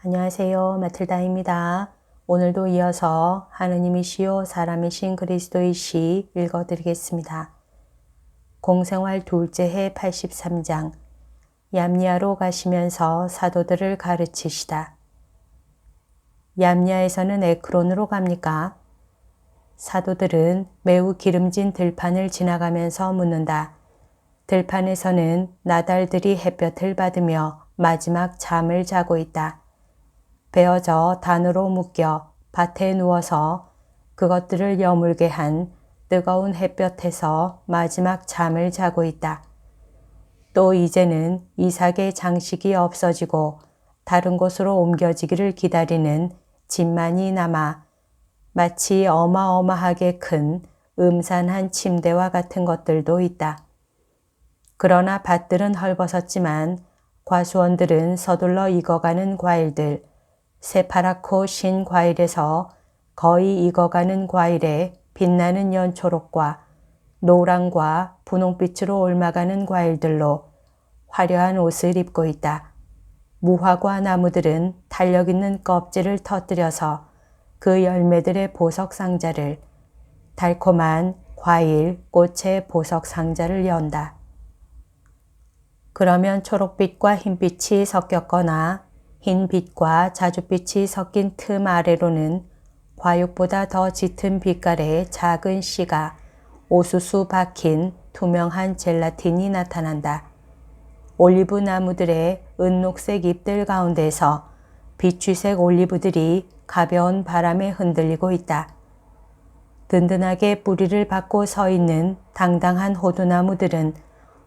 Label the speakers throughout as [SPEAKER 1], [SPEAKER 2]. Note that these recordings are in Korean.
[SPEAKER 1] 안녕하세요. 마틀다입니다. 오늘도 이어서 하느님이시요 사람이신 그리스도의 시 읽어드리겠습니다. 공생활 둘째 해 83장 얌니아로 가시면서 사도들을 가르치시다. 얌니아에서는 에크론으로 갑니까? 사도들은 매우 기름진 들판을 지나가면서 묻는다. 들판에서는 나달들이 햇볕을 받으며 마지막 잠을 자고 있다. 베어져 단으로 묶여 밭에 누워서 그것들을 여물게 한 뜨거운 햇볕에서 마지막 잠을 자고 있다. 또 이제는 이삭의 장식이 없어지고 다른 곳으로 옮겨지기를 기다리는 집만이 남아 마치 어마어마하게 큰 음산한 침대와 같은 것들도 있다. 그러나 밭들은 헐벗었지만 과수원들은 서둘러 익어가는 과일들, 새파랗고 신 과일에서 거의 익어가는 과일에 빛나는 연초록과 노랑과 분홍빛으로 옮아가는 과일들로 화려한 옷을 입고 있다. 무화과 나무들은 탄력 있는 껍질을 터뜨려서 그 열매들의 보석 상자를, 달콤한 과일, 꽃의 보석 상자를 연다. 그러면 초록빛과 흰빛이 섞였거나 흰빛과 자줏빛이 섞인 틈 아래로는 과육보다 더 짙은 빛깔의 작은 씨가 오수수 박힌 투명한 젤라틴이 나타난다. 올리브 나무들의 은녹색 잎들 가운데서 빛취색 올리브들이 가벼운 바람에 흔들리고 있다. 든든하게 뿌리를 받고 서 있는 당당한 호두나무들은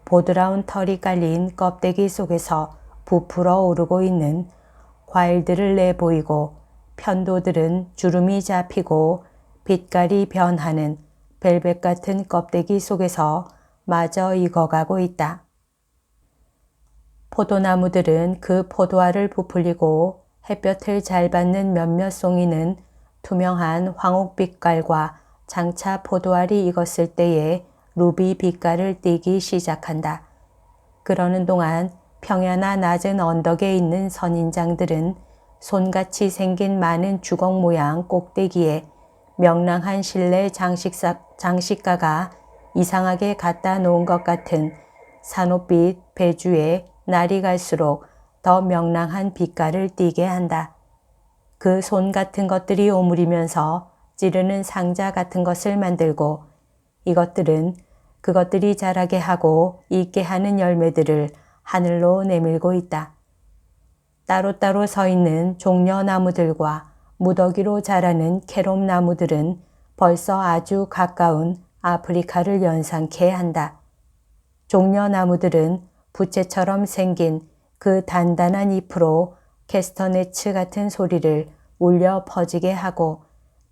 [SPEAKER 1] 보드라운 털이 깔린 껍데기 속에서 부풀어 오르고 있는 과일들을 내보이고 편도들은 주름이 잡히고 빛깔이 변하는 벨벳 같은 껍데기 속에서 마저 익어가고 있다. 포도나무들은 그 포도알을 부풀리고 햇볕을 잘 받는 몇몇 송이는 투명한 황옥빛깔과 장차 포도알이 익었을 때에 루비 빛깔을 띠기 시작한다. 그러는 동안 평야나 낮은 언덕에 있는 선인장들은 손같이 생긴 많은 주걱 모양 꼭대기에 명랑한 실내 장식가가 이상하게 갖다 놓은 것 같은 산호빛 배주에 날이 갈수록 더 명랑한 빛깔을 띠게 한다. 그 손 같은 것들이 오므리면서 찌르는 상자 같은 것을 만들고 이것들은 그것들이 자라게 하고 익게 하는 열매들을 하늘로 내밀고 있다. 따로따로 서 있는 종려나무들과 무더기로 자라는 캐롬나무들은 벌써 아주 가까운 아프리카를 연상케 한다. 종려나무들은 부채처럼 생긴 그 단단한 잎으로 캐스터네츠 같은 소리를 울려 퍼지게 하고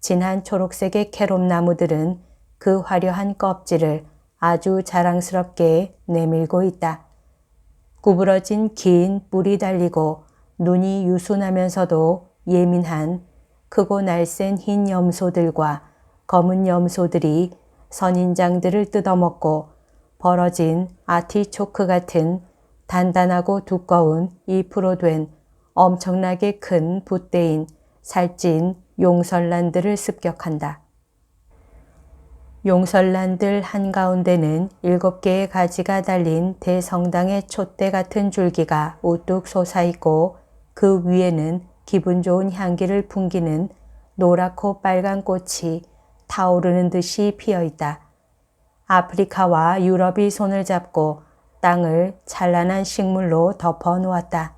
[SPEAKER 1] 진한 초록색의 캐롬나무들은 그 화려한 껍질을 아주 자랑스럽게 내밀고 있다. 구부러진 긴 뿔이 달리고 눈이 유순하면서도 예민한 크고 날쌘 흰 염소들과 검은 염소들이 선인장들을 뜯어먹고 벌어진 아티초크 같은 단단하고 두꺼운 잎으로 된 엄청나게 큰 붓대인 살찐 용설란들을 습격한다. 용설란들 한가운데는 7개의 가지가 달린 대성당의 촛대 같은 줄기가 우뚝 솟아있고 그 위에는 기분 좋은 향기를 풍기는 노랗고 빨간 꽃이 타오르는 듯이 피어있다. 아프리카와 유럽이 손을 잡고 땅을 찬란한 식물로 덮어 놓았다.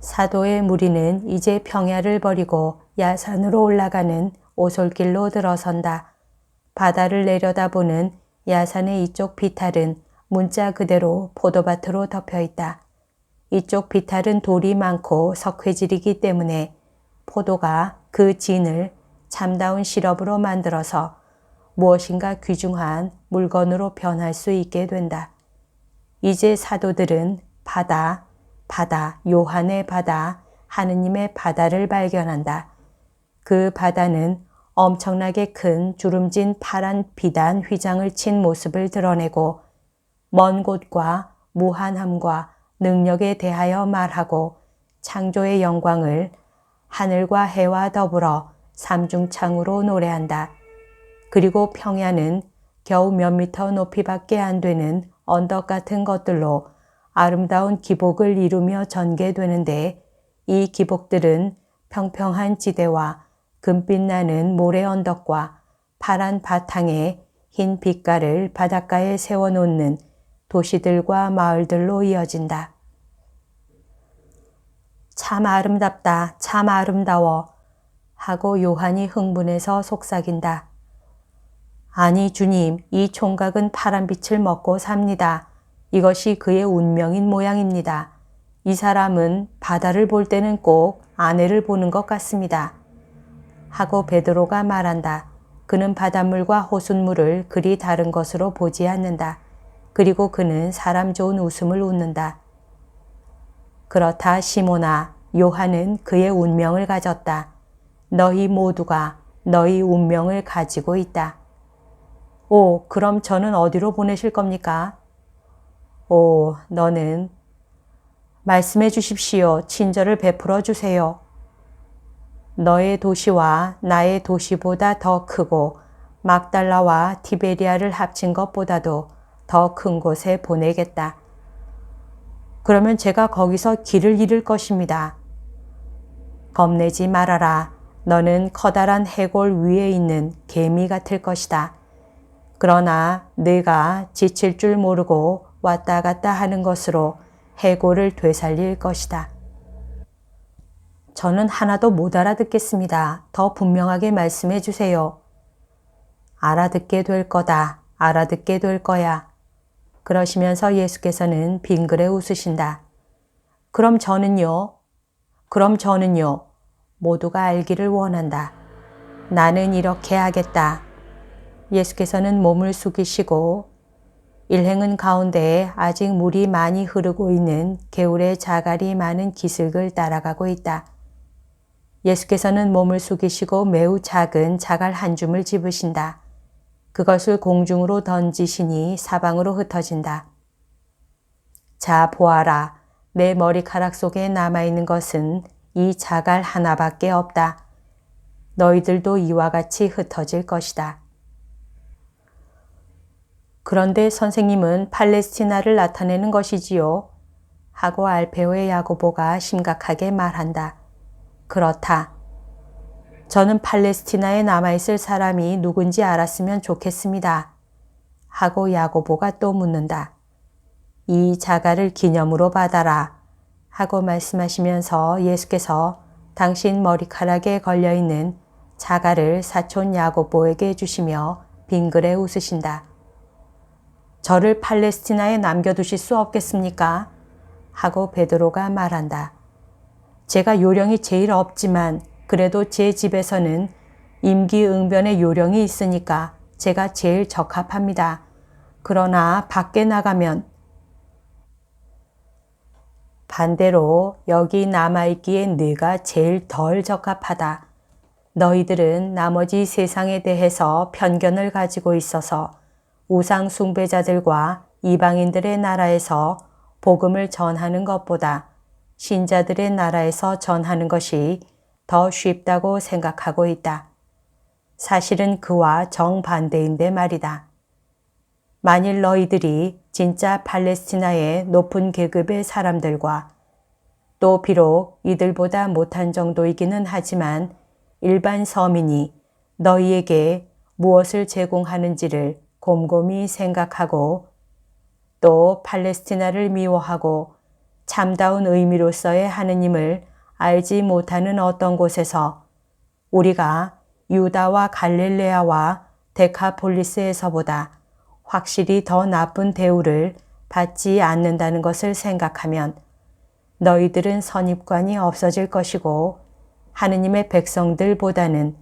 [SPEAKER 1] 사도의 무리는 이제 평야를 버리고 야산으로 올라가는 오솔길로 들어선다. 바다를 내려다보는 야산의 이쪽 비탈은 문자 그대로 포도밭으로 덮여 있다. 이쪽 비탈은 돌이 많고 석회질이기 때문에 포도가 그 진을 참다운 시럽으로 만들어서 무엇인가 귀중한 물건으로 변할 수 있게 된다. 이제 사도들은 바다, 요한의 바다, 하느님의 바다를 발견한다. 그 바다는 엄청나게 큰 주름진 파란 비단 휘장을 친 모습을 드러내고 먼 곳과 무한함과 능력에 대하여 말하고 창조의 영광을 하늘과 해와 더불어 삼중창으로 노래한다. 그리고 평야는 겨우 몇 미터 높이밖에 안 되는 언덕 같은 것들로 아름다운 기복을 이루며 전개되는데 이 기복들은 평평한 지대와 금빛 나는 모래 언덕과 파란 바탕에 흰 빛깔을 바닷가에 세워놓는 도시들과 마을들로 이어진다. 참 아름답다, 참 아름다워 하고 요한이 흥분해서 속삭인다. 아니 주님, 이 총각은 파란빛을 먹고 삽니다. 이것이 그의 운명인 모양입니다. 이 사람은 바다를 볼 때는 꼭 아내를 보는 것 같습니다. 하고 베드로가 말한다. 그는 바닷물과 호숫물을 그리 다른 것으로 보지 않는다. 그리고 그는 사람 좋은 웃음을 웃는다. 그렇다 시몬아, 요한은 그의 운명을 가졌다. 너희 모두가 너희 운명을 가지고 있다. 오, 그럼 저는 어디로 보내실 겁니까? 오, 너는 말씀해 주십시오. 친절을 베풀어 주세요. 너의 도시와 나의 도시보다 더 크고 막달라와 티베리아를 합친 것보다도 더 큰 곳에 보내겠다. 그러면 제가 거기서 길을 잃을 것입니다. 겁내지 말아라. 너는 커다란 해골 위에 있는 개미 같을 것이다. 그러나 네가 지칠 줄 모르고 왔다 갔다 하는 것으로 해골을 되살릴 것이다. 저는 하나도 못 알아듣겠습니다. 더 분명하게 말씀해 주세요. 알아듣게 될 거다. 알아듣게 될 거야. 그러시면서 예수께서는 빙그레 웃으신다. 그럼 저는요? 모두가 알기를 원한다. 나는 이렇게 하겠다. 예수께서는 몸을 숙이시고 일행은 가운데에 아직 물이 많이 흐르고 있는 개울의 자갈이 많은 기슭을 따라가고 있다. 예수께서는 몸을 숙이시고 매우 작은 자갈 한 줌을 집으신다. 그것을 공중으로 던지시니 사방으로 흩어진다. 자, 보아라. 내 머리카락 속에 남아있는 것은 이 자갈 하나밖에 없다. 너희들도 이와 같이 흩어질 것이다. 그런데 선생님은 팔레스티나를 나타내는 것이지요. 하고 알페오의 야고보가 심각하게 말한다. 그렇다. 저는 팔레스티나에 남아있을 사람이 누군지 알았으면 좋겠습니다. 하고 야고보가 또 묻는다. 이 자갈을 기념으로 받아라. 하고 말씀하시면서 예수께서 당신 머리카락에 걸려있는 자갈을 사촌 야고보에게 주시며 빙그레 웃으신다. 저를 팔레스티나에 남겨두실 수 없겠습니까? 하고 베드로가 말한다. 제가 요령이 제일 없지만 그래도 제 집에서는 임기응변의 요령이 있으니까 제가 제일 적합합니다. 그러나 밖에 나가면 반대로 여기 남아있기에 네가 제일 덜 적합하다. 너희들은 나머지 세상에 대해서 편견을 가지고 있어서 우상 숭배자들과 이방인들의 나라에서 복음을 전하는 것보다 신자들의 나라에서 전하는 것이 더 쉽다고 생각하고 있다. 사실은 그와 정반대인데 말이다. 만일 너희들이 진짜 팔레스티나의 높은 계급의 사람들과 또 비록 이들보다 못한 정도이기는 하지만 일반 서민이 너희에게 무엇을 제공하는지를 곰곰이 생각하고 또 팔레스티나를 미워하고 참다운 의미로서의 하느님을 알지 못하는 어떤 곳에서 우리가 유다와 갈릴레아와 데카폴리스에서보다 확실히 더 나쁜 대우를 받지 않는다는 것을 생각하면 너희들은 선입관이 없어질 것이고 하느님의 백성들보다는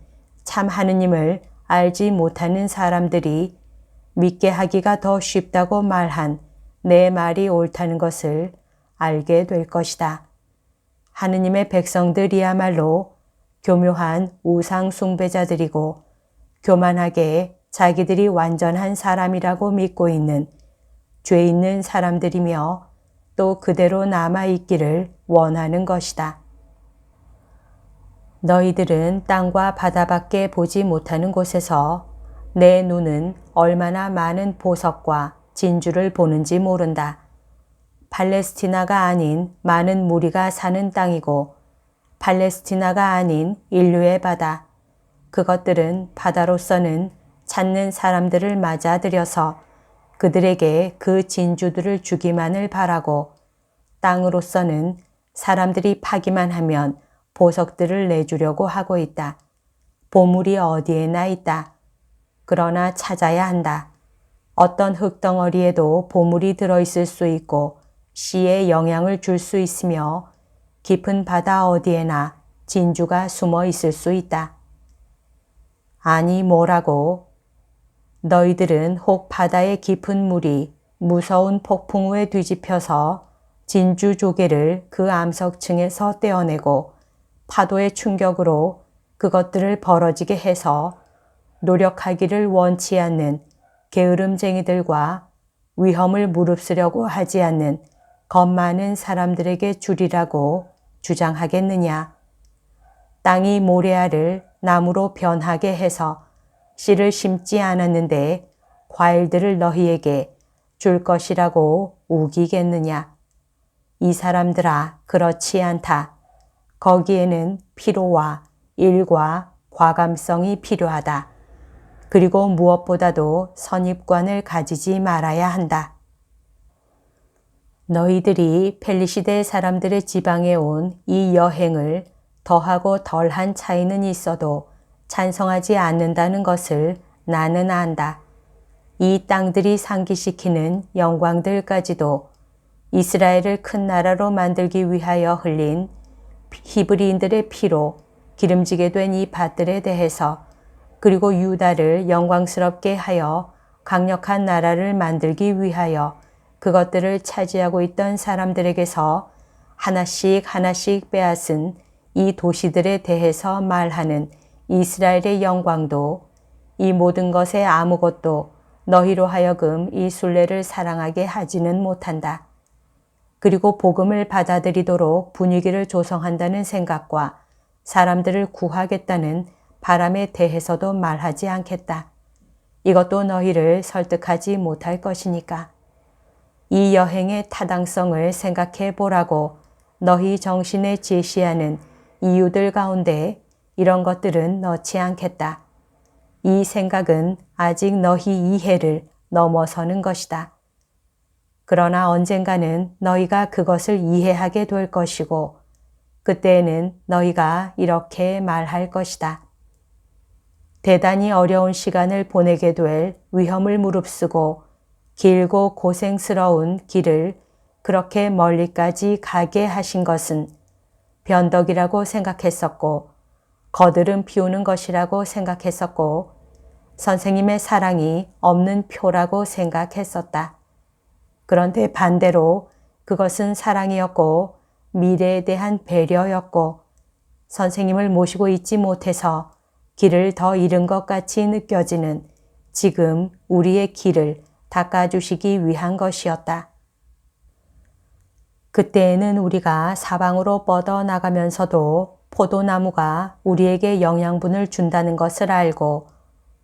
[SPEAKER 1] 참 하느님을 알지 못하는 사람들이 믿게 하기가 더 쉽다고 말한 내 말이 옳다는 것을 알게 될 것이다. 하느님의 백성들이야말로 교묘한 우상 숭배자들이고 교만하게 자기들이 완전한 사람이라고 믿고 있는 죄 있는 사람들이며 또 그대로 남아있기를 원하는 것이다. 너희들은 땅과 바다밖에 보지 못하는 곳에서 내 눈은 얼마나 많은 보석과 진주를 보는지 모른다. 팔레스티나가 아닌 많은 무리가 사는 땅이고 팔레스티나가 아닌 인류의 바다. 그것들은 바다로서는 찾는 사람들을 맞아들여서 그들에게 그 진주들을 주기만을 바라고 땅으로서는 사람들이 파기만 하면 보석들을 내주려고 하고 있다. 보물이 어디에나 있다. 그러나 찾아야 한다. 어떤 흙덩어리에도 보물이 들어있을 수 있고 씨에 영향을 줄 수 있으며 깊은 바다 어디에나 진주가 숨어 있을 수 있다. 아니 뭐라고? 너희들은 혹 바다의 깊은 물이 무서운 폭풍 후에 뒤집혀서 진주 조개를 그 암석층에서 떼어내고 파도의 충격으로 그것들을 벌어지게 해서 노력하기를 원치 않는 게으름쟁이들과 위험을 무릅쓰려고 하지 않는 겁 많은 사람들에게 주리라고 주장하겠느냐. 땅이 모래알을 나무로 변하게 해서 씨를 심지 않았는데 과일들을 너희에게 줄 것이라고 우기겠느냐. 이 사람들아, 그렇지 않다. 거기에는 피로와 일과 과감성이 필요하다. 그리고 무엇보다도 선입관을 가지지 말아야 한다. 너희들이 펠리시대 사람들의 지방에 온 이 여행을 더하고 덜한 차이는 있어도 찬성하지 않는다는 것을 나는 안다. 이 땅들이 상기시키는 영광들까지도 이스라엘을 큰 나라로 만들기 위하여 흘린 히브리인들의 피로 기름지게 된 이 밭들에 대해서 그리고 유다를 영광스럽게 하여 강력한 나라를 만들기 위하여 그것들을 차지하고 있던 사람들에게서 하나씩 하나씩 빼앗은 이 도시들에 대해서 말하는 이스라엘의 영광도 이 모든 것에 아무것도 너희로 하여금 이 순례를 사랑하게 하지는 못한다. 그리고 복음을 받아들이도록 분위기를 조성한다는 생각과 사람들을 구하겠다는 바람에 대해서도 말하지 않겠다. 이것도 너희를 설득하지 못할 것이니까. 이 여행의 타당성을 생각해 보라고 너희 정신에 제시하는 이유들 가운데 이런 것들은 넣지 않겠다. 이 생각은 아직 너희 이해를 넘어서는 것이다. 그러나 언젠가는 너희가 그것을 이해하게 될 것이고 그때에는 너희가 이렇게 말할 것이다. 대단히 어려운 시간을 보내게 될 위험을 무릅쓰고 길고 고생스러운 길을 그렇게 멀리까지 가게 하신 것은 변덕이라고 생각했었고 거드름 피우는 것이라고 생각했었고 선생님의 사랑이 없는 표라고 생각했었다. 그런데 반대로 그것은 사랑이었고 미래에 대한 배려였고 선생님을 모시고 있지 못해서 길을 더 잃은 것 같이 느껴지는 지금 우리의 길을 닦아주시기 위한 것이었다. 그때에는 우리가 사방으로 뻗어나가면서도 포도나무가 우리에게 영양분을 준다는 것을 알고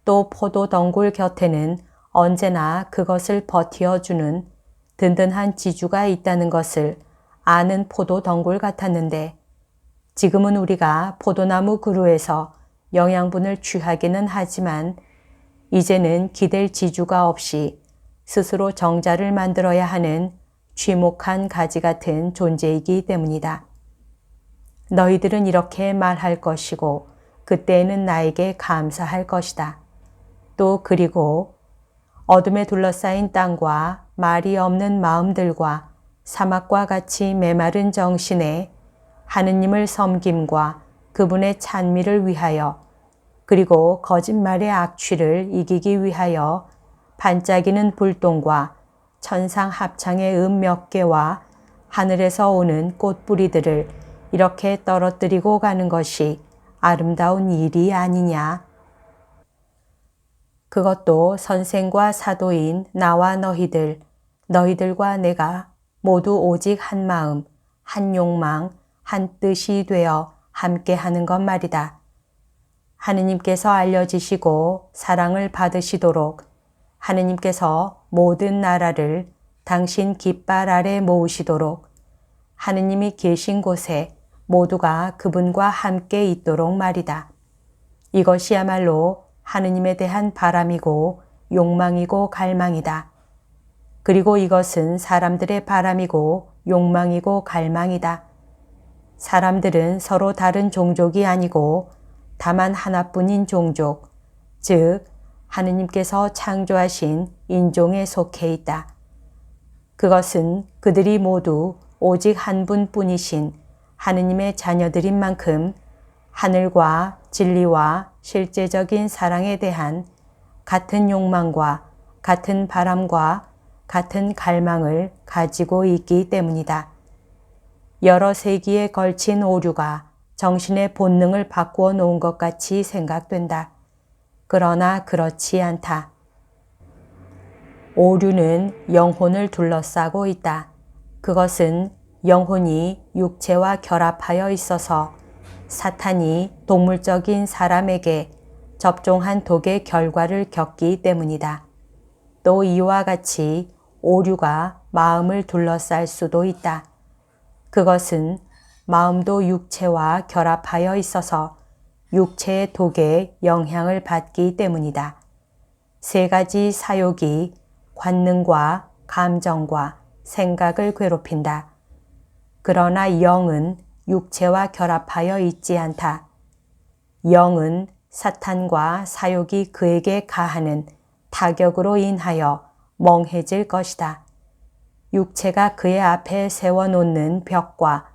[SPEAKER 1] 또 포도 덩굴 곁에는 언제나 그것을 버티어주는 든든한 지주가 있다는 것을 아는 포도 덩굴 같았는데 지금은 우리가 포도나무 그루에서 영양분을 취하기는 하지만 이제는 기댈 지주가 없이 스스로 정자를 만들어야 하는 쥐목한 가지 같은 존재이기 때문이다. 너희들은 이렇게 말할 것이고 그때에는 나에게 감사할 것이다. 또 그리고 어둠에 둘러싸인 땅과 말이 없는 마음들과 사막과 같이 메마른 정신에 하느님을 섬김과 그분의 찬미를 위하여 그리고 거짓말의 악취를 이기기 위하여 반짝이는 불똥과 천상 합창의 몇 개와 하늘에서 오는 꽃뿌리들을 이렇게 떨어뜨리고 가는 것이 아름다운 일이 아니냐. 그것도 선생과 사도인 나와 너희들과 내가 모두 오직 한 마음, 한 욕망, 한 뜻이 되어 함께하는 것 말이다. 하느님께서 알려지시고 사랑을 받으시도록 하느님께서 모든 나라를 당신 깃발 아래 모으시도록 하느님이 계신 곳에 모두가 그분과 함께 있도록 말이다. 이것이야말로 하느님에 대한 바람이고 욕망이고 갈망이다. 그리고 이것은 사람들의 바람이고 욕망이고 갈망이다. 사람들은 서로 다른 종족이 아니고 다만 하나뿐인 종족, 즉 하느님께서 창조하신 인종에 속해 있다. 그것은 그들이 모두 오직 한 분뿐이신 하느님의 자녀들인 만큼 하늘과 진리와 실제적인 사랑에 대한 같은 욕망과 같은 바람과 같은 갈망을 가지고 있기 때문이다. 여러 세기에 걸친 오류가 정신의 본능을 바꾸어 놓은 것 같이 생각된다. 그러나 그렇지 않다. 오류는 영혼을 둘러싸고 있다. 그것은 영혼이 육체와 결합하여 있어서 사탄이 동물적인 사람에게 접종한 독의 결과를 겪기 때문이다. 또 이와 같이 오류가 마음을 둘러쌀 수도 있다. 그것은 마음도 육체와 결합하여 있어서 육체의 독에 영향을 받기 때문이다. 세 가지 사욕이 관능과 감정과 생각을 괴롭힌다. 그러나 영은 육체와 결합하여 있지 않다. 영은 사탄과 사욕이 그에게 가하는 타격으로 인하여 멍해질 것이다. 육체가 그의 앞에 세워놓는 벽과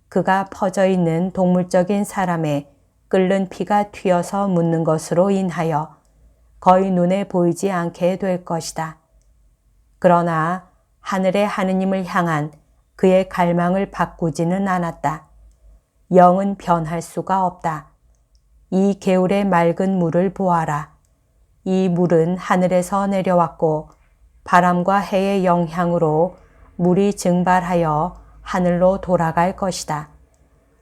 [SPEAKER 1] 그가 퍼져 있는 동물적인 사람의 끓는 피가 튀어서 묻는 것으로 인하여 거의 눈에 보이지 않게 될 것이다. 그러나 하늘의 하느님을 향한 그의 갈망을 바꾸지는 않았다. 영은 변할 수가 없다. 이 개울의 맑은 물을 보아라. 이 물은 하늘에서 내려왔고 바람과 해의 영향으로 물이 증발하여 하늘로 돌아갈 것이다.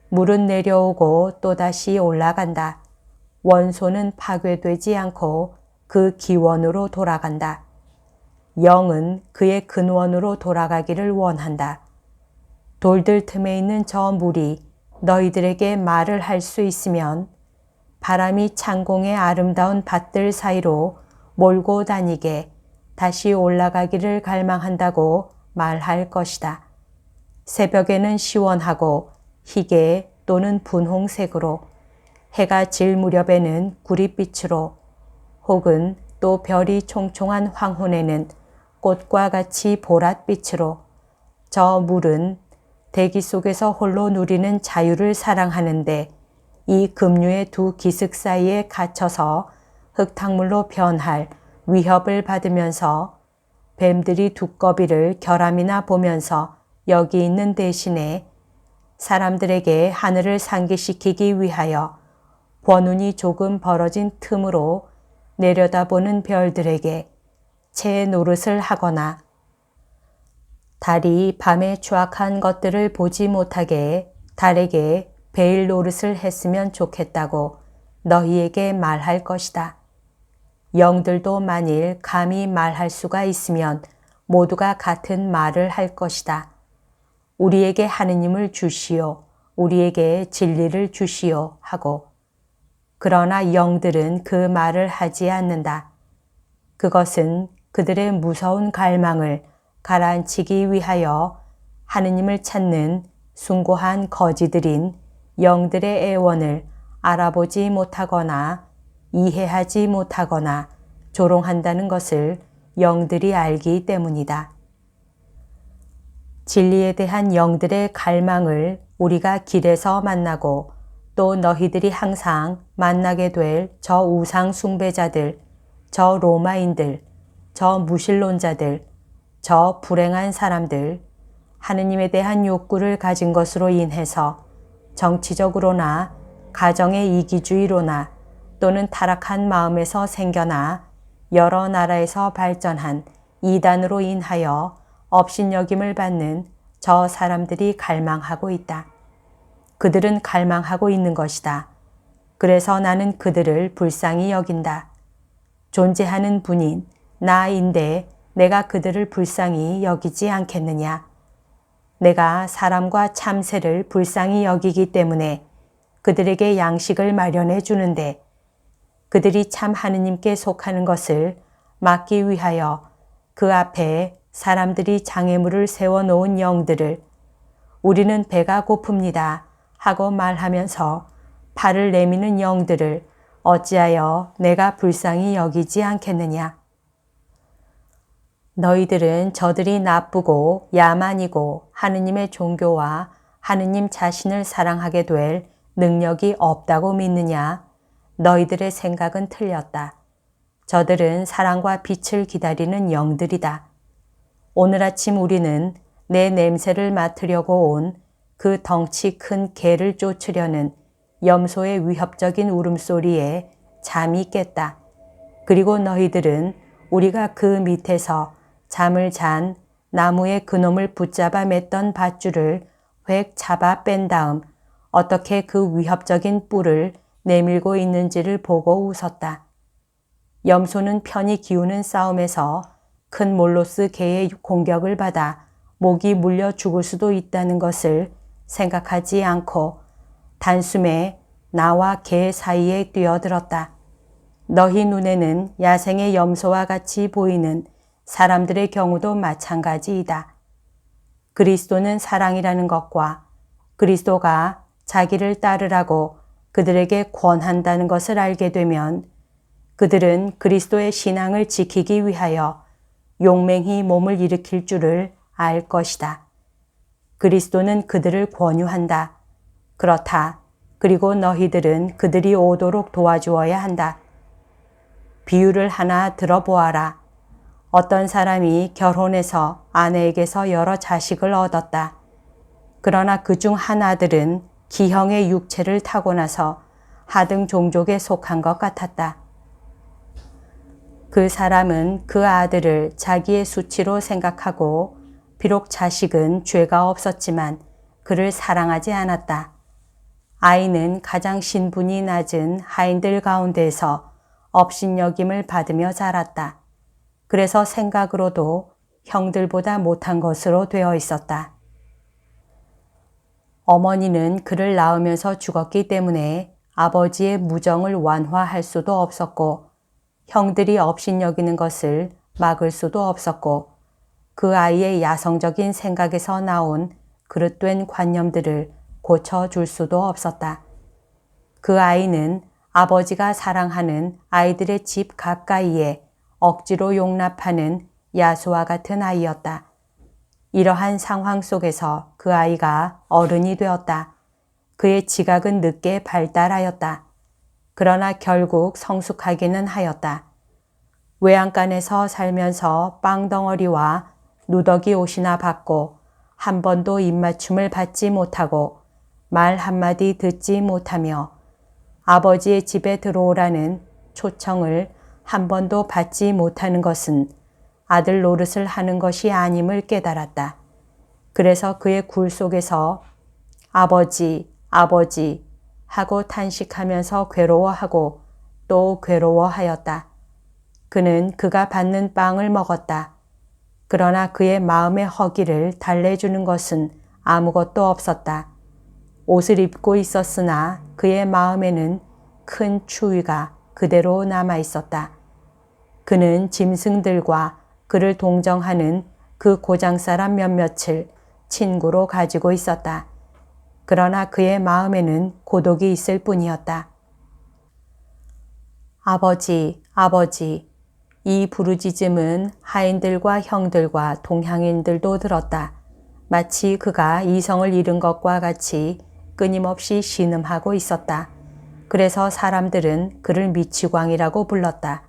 [SPEAKER 1] 물은 내려오고 또다시 올라간다. 원소는 파괴되지 않고 그 기원으로 돌아간다. 영은 그의 근원으로 돌아가기를 원한다. 돌들 틈에 있는 저 물이 너희들에게 말을 할 수 있으면 바람이 창공의 아름다운 밭들 사이로 몰고 다니게 다시 올라가기를 갈망한다고 말할 것이다. 새벽에는 시원하고 희게 또는 분홍색으로, 해가 질 무렵에는 구릿빛으로, 혹은 또 별이 총총한 황혼에는 꽃과 같이 보랏빛으로, 저 물은 대기 속에서 홀로 누리는 자유를 사랑하는데 이 급류의 두 기슭 사이에 갇혀서 흙탕물로 변할 위협을 받으면서 뱀들이 두꺼비를 결함이나 보면서 여기 있는 대신에 사람들에게 하늘을 상기시키기 위하여 권운이 조금 벌어진 틈으로 내려다보는 별들에게 채 노릇을 하거나 달이 밤에 추악한 것들을 보지 못하게 달에게 베일 노릇을 했으면 좋겠다고 너희에게 말할 것이다. 영들도 만일 감히 말할 수가 있으면 모두가 같은 말을 할 것이다. 우리에게 하느님을 주시오, 우리에게 진리를 주시오 하고. 그러나 영들은 그 말을 하지 않는다. 그것은 그들의 무서운 갈망을 가라앉히기 위하여 하느님을 찾는 숭고한 거지들인 영들의 애원을 알아보지 못하거나 이해하지 못하거나 조롱한다는 것을 영들이 알기 때문이다. 진리에 대한 영들의 갈망을 우리가 길에서 만나고 또 너희들이 항상 만나게 될 저 우상 숭배자들, 저 로마인들, 저 무신론자들, 저 불행한 사람들, 하느님에 대한 욕구를 가진 것으로 인해서 정치적으로나 가정의 이기주의로나 또는 타락한 마음에서 생겨나 여러 나라에서 발전한 이단으로 인하여 업신여김을 받는 저 사람들이 갈망하고 있다. 그들은 갈망하고 있는 것이다. 그래서 나는 그들을 불쌍히 여긴다. 존재하는 분인 나인데 내가 그들을 불쌍히 여기지 않겠느냐. 내가 사람과 참새를 불쌍히 여기기 때문에 그들에게 양식을 마련해 주는데 그들이 참 하느님께 속하는 것을 막기 위하여 그 앞에 사람들이 장애물을 세워놓은 영들을 우리는 배가 고픕니다 하고 말하면서 팔을 내미는 영들을 어찌하여 내가 불쌍히 여기지 않겠느냐. 너희들은 저들이 나쁘고 야만이고 하느님의 종교와 하느님 자신을 사랑하게 될 능력이 없다고 믿느냐? 너희들의 생각은 틀렸다. 저들은 사랑과 빛을 기다리는 영들이다. 오늘 아침 우리는 내 냄새를 맡으려고 온 그 덩치 큰 개를 쫓으려는 염소의 위협적인 울음소리에 잠이 깼다. 그리고 너희들은 우리가 그 밑에서 잠을 잔 나무의 그놈을 붙잡아 맸던 밧줄을 획 잡아 뺀 다음 어떻게 그 위협적인 뿔을 내밀고 있는지를 보고 웃었다. 염소는 편히 기우는 싸움에서 큰 몰로스 개의 공격을 받아 목이 물려 죽을 수도 있다는 것을 생각하지 않고 단숨에 나와 개 사이에 뛰어들었다. 너희 눈에는 야생의 염소와 같이 보이는 사람들의 경우도 마찬가지이다. 그리스도는 사랑이라는 것과 그리스도가 자기를 따르라고 그들에게 권한다는 것을 알게 되면 그들은 그리스도의 신앙을 지키기 위하여 용맹히 몸을 일으킬 줄을 알 것이다. 그리스도는 그들을 권유한다. 그렇다. 그리고 너희들은 그들이 오도록 도와주어야 한다. 비유를 하나 들어보아라. 어떤 사람이 결혼해서 아내에게서 여러 자식을 얻었다. 그러나 그중 한 아들은 기형의 육체를 타고나서 하등 종족에 속한 것 같았다. 그 사람은 그 아들을 자기의 수치로 생각하고 비록 자식은 죄가 없었지만 그를 사랑하지 않았다. 아이는 가장 신분이 낮은 하인들 가운데에서 업신여김을 받으며 자랐다. 그래서 생각으로도 형들보다 못한 것으로 되어 있었다. 어머니는 그를 낳으면서 죽었기 때문에 아버지의 무정을 완화할 수도 없었고 형들이 업신여기는 것을 막을 수도 없었고 그 아이의 야성적인 생각에서 나온 그릇된 관념들을 고쳐줄 수도 없었다. 그 아이는 아버지가 사랑하는 아이들의 집 가까이에 억지로 용납하는 야수와 같은 아이였다. 이러한 상황 속에서 그 아이가 어른이 되었다. 그의 지각은 늦게 발달하였다. 그러나 결국 성숙하기는 하였다. 외양간에서 살면서 빵덩어리와 누더기 옷이나 받고 한 번도 입맞춤을 받지 못하고 말 한마디 듣지 못하며 아버지의 집에 들어오라는 초청을 한 번도 받지 못하는 것은 아들 노릇을 하는 것이 아님을 깨달았다. 그래서 그의 굴 속에서 아버지, 아버지 하고 탄식하면서 괴로워하고 또 괴로워하였다. 그는 그가 받는 빵을 먹었다. 그러나 그의 마음의 허기를 달래주는 것은 아무것도 없었다. 옷을 입고 있었으나 그의 마음에는 큰 추위가 그대로 남아 있었다. 그는 짐승들과 그를 동정하는 그 고장 사람 몇몇을 친구로 가지고 있었다. 그러나 그의 마음에는 고독이 있을 뿐이었다. 아버지, 아버지. 이 부르짖음은 하인들과 형들과 동향인들도 들었다. 마치 그가 이성을 잃은 것과 같이 끊임없이 신음하고 있었다. 그래서 사람들은 그를 미치광이라고 불렀다.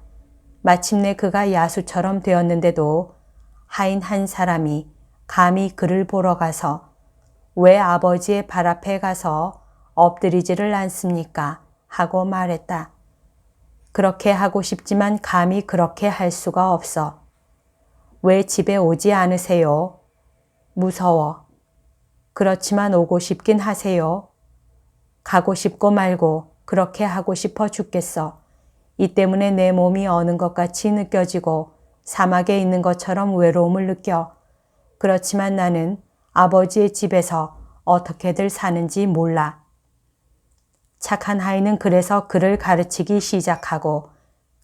[SPEAKER 1] 마침내 그가 야수처럼 되었는데도 하인 한 사람이 감히 그를 보러 가서 왜 아버지의 발 앞에 가서 엎드리지를 않습니까? 하고 말했다. 그렇게 하고 싶지만 감히 그렇게 할 수가 없어. 왜 집에 오지 않으세요? 무서워. 그렇지만 오고 싶긴 하세요. 가고 싶고 말고 그렇게 하고 싶어 죽겠어. 이 때문에 내 몸이 어는 것 같이 느껴지고 사막에 있는 것처럼 외로움을 느껴. 그렇지만 나는 아버지의 집에서 어떻게들 사는지 몰라. 착한 아이는 그래서 그를 가르치기 시작하고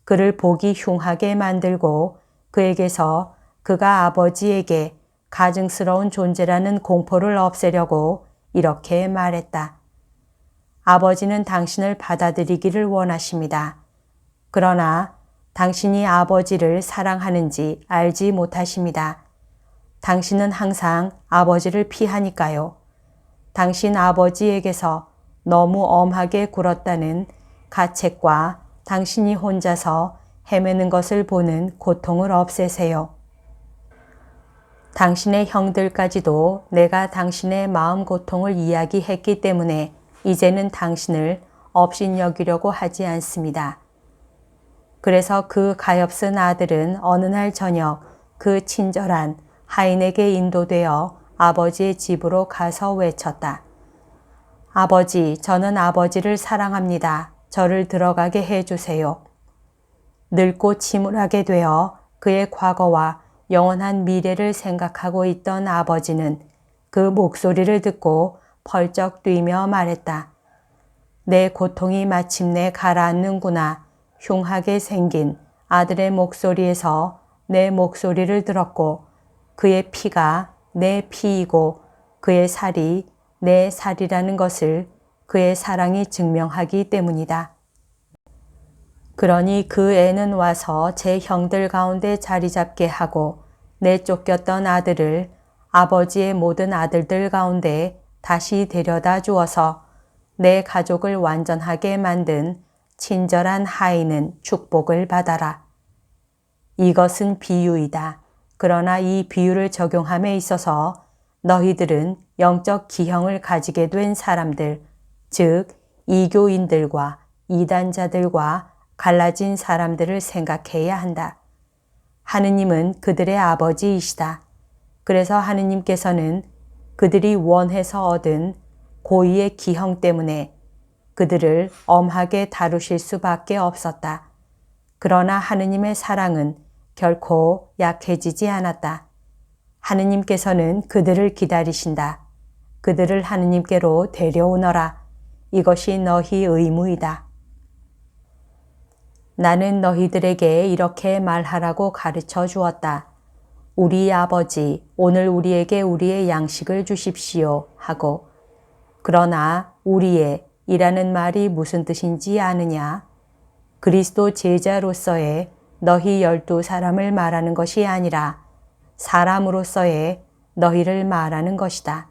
[SPEAKER 1] 그를 보기 흉하게 만들고 그에게서 그가 아버지에게 가증스러운 존재라는 공포를 없애려고 이렇게 말했다. 아버지는 당신을 받아들이기를 원하십니다. 그러나 당신이 아버지를 사랑하는지 알지 못하십니다. 당신은 항상 아버지를 피하니까요. 당신 아버지에게서 너무 엄하게 굴었다는 가책과 당신이 혼자서 헤매는 것을 보는 고통을 없애세요. 당신의 형들까지도 내가 당신의 마음 고통을 이야기했기 때문에 이제는 당신을 업신여기려고 하지 않습니다. 그래서 그 가엾은 아들은 어느 날 저녁 그 친절한 하인에게 인도되어 아버지의 집으로 가서 외쳤다. 아버지, 저는 아버지를 사랑합니다. 저를 들어가게 해주세요. 늙고 침울하게 되어 그의 과거와 영원한 미래를 생각하고 있던 아버지는 그 목소리를 듣고 펄쩍 뛰며 말했다. 내 고통이 마침내 가라앉는구나. 흉하게 생긴 아들의 목소리에서 내 목소리를 들었고 그의 피가 내 피이고 그의 살이 내 살이라는 것을 그의 사랑이 증명하기 때문이다. 그러니 그 애는 와서 제 형들 가운데 자리 잡게 하고 내 쫓겼던 아들을 아버지의 모든 아들들 가운데 다시 데려다 주어서 내 가족을 완전하게 만든 친절한 하인은 축복을 받아라. 이것은 비유이다. 그러나 이 비유를 적용함에 있어서 너희들은 영적 기형을 가지게 된 사람들, 즉 이교인들과 이단자들과 갈라진 사람들을 생각해야 한다. 하느님은 그들의 아버지이시다. 그래서 하느님께서는 그들이 원해서 얻은 고의의 기형 때문에 그들을 엄하게 다루실 수밖에 없었다. 그러나 하느님의 사랑은 결코 약해지지 않았다. 하느님께서는 그들을 기다리신다. 그들을 하느님께로 데려오너라. 이것이 너희 의무이다. 나는 너희들에게 이렇게 말하라고 가르쳐 주었다. 우리 아버지, 오늘 우리에게 우리의 양식을 주십시오 하고 그러나 우리의 이라는 말이 무슨 뜻인지 아느냐? 그리스도 제자로서의 너희 12사람을 말하는 것이 아니라 사람으로서의 너희를 말하는 것이다.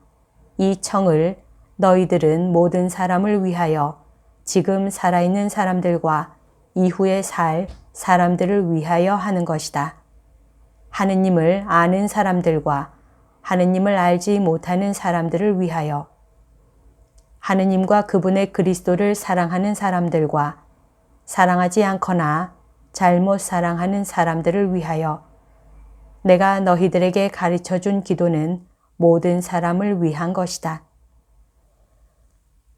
[SPEAKER 1] 이 청을 너희들은 모든 사람을 위하여 지금 살아있는 사람들과 이후에 살 사람들을 위하여 하는 것이다. 하느님을 아는 사람들과 하느님을 알지 못하는 사람들을 위하여 하느님과 그분의 그리스도를 사랑하는 사람들과 사랑하지 않거나 잘못 사랑하는 사람들을 위하여 내가 너희들에게 가르쳐준 기도는 모든 사람을 위한 것이다.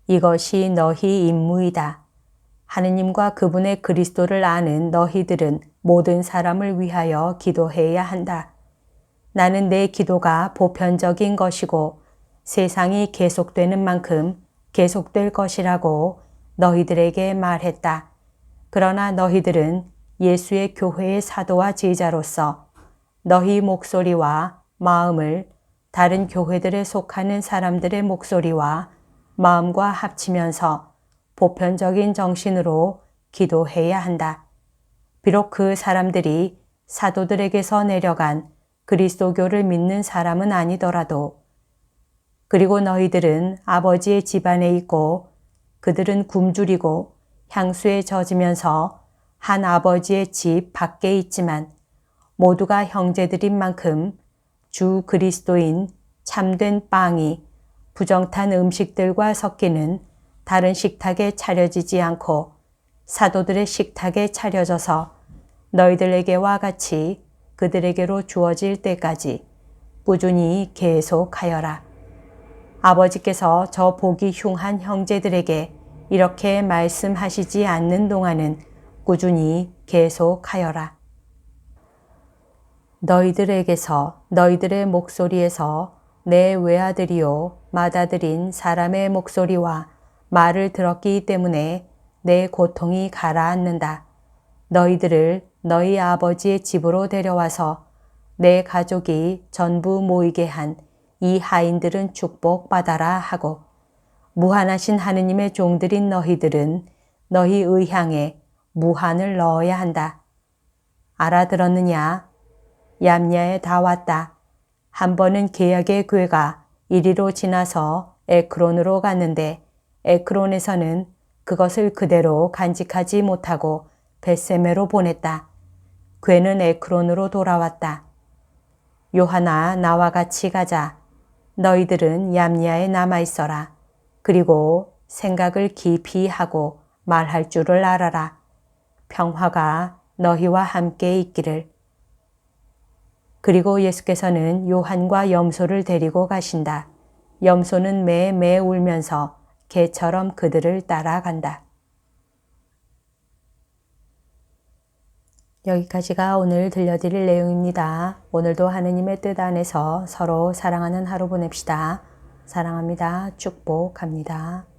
[SPEAKER 1] 이것이 너희 임무이다. 하느님과 그분의 그리스도를 아는 너희들은 모든 사람을 위하여 기도해야 한다. 나는 내 기도가 보편적인 것이고 세상이 계속되는 만큼 계속될 것이라고 너희들에게 말했다. 그러나 너희들은 예수의 교회의 사도와 제자로서 너희 목소리와 마음을 다른 교회들에 속하는 사람들의 목소리와 마음과 합치면서 보편적인 정신으로 기도해야 한다. 비록 그 사람들이 사도들에게서 내려간 그리스도교를 믿는 사람은 아니더라도 그리고 너희들은 아버지의 집안에 있고 그들은 굶주리고 향수에 젖으면서 한 아버지의 집 밖에 있지만 모두가 형제들인 만큼 주 그리스도인 참된 빵이 부정탄 음식들과 섞이는 다른 식탁에 차려지지 않고 사도들의 식탁에 차려져서 너희들에게와 같이 그들에게로 주어질 때까지 꾸준히 계속하여라. 아버지께서 저 보기 흉한 형제들에게 이렇게 말씀하시지 않는 동안은 꾸준히 계속하여라. 너희들에게서 너희들의 목소리에서 내 외아들이요 맏아들인 사람의 목소리와 말을 들었기 때문에 내 고통이 가라앉는다. 너희들을 너희 아버지의 집으로 데려와서 내 가족이 전부 모이게 한 이 하인들은 축복받아라 하고 무한하신 하느님의 종들인 너희들은 너희 의향에 무한을 넣어야 한다. 알아들었느냐? 얌야에 다 왔다. 한 번은 계약의 궤가 이리로 지나서 에크론으로 갔는데 에크론에서는 그것을 그대로 간직하지 못하고 벳세메로 보냈다. 궤는 에크론으로 돌아왔다. 요한아, 나와 같이 가자. 너희들은 얌야에 남아있어라. 그리고 생각을 깊이 하고 말할 줄을 알아라. 평화가 너희와 함께 있기를. 그리고 예수께서는 요한과 염소를 데리고 가신다. 염소는 매매 울면서 개처럼 그들을 따라간다. 여기까지가 오늘 들려드릴 내용입니다. 오늘도 하느님의 뜻 안에서 서로 사랑하는 하루 보냅시다. 사랑합니다. 축복합니다.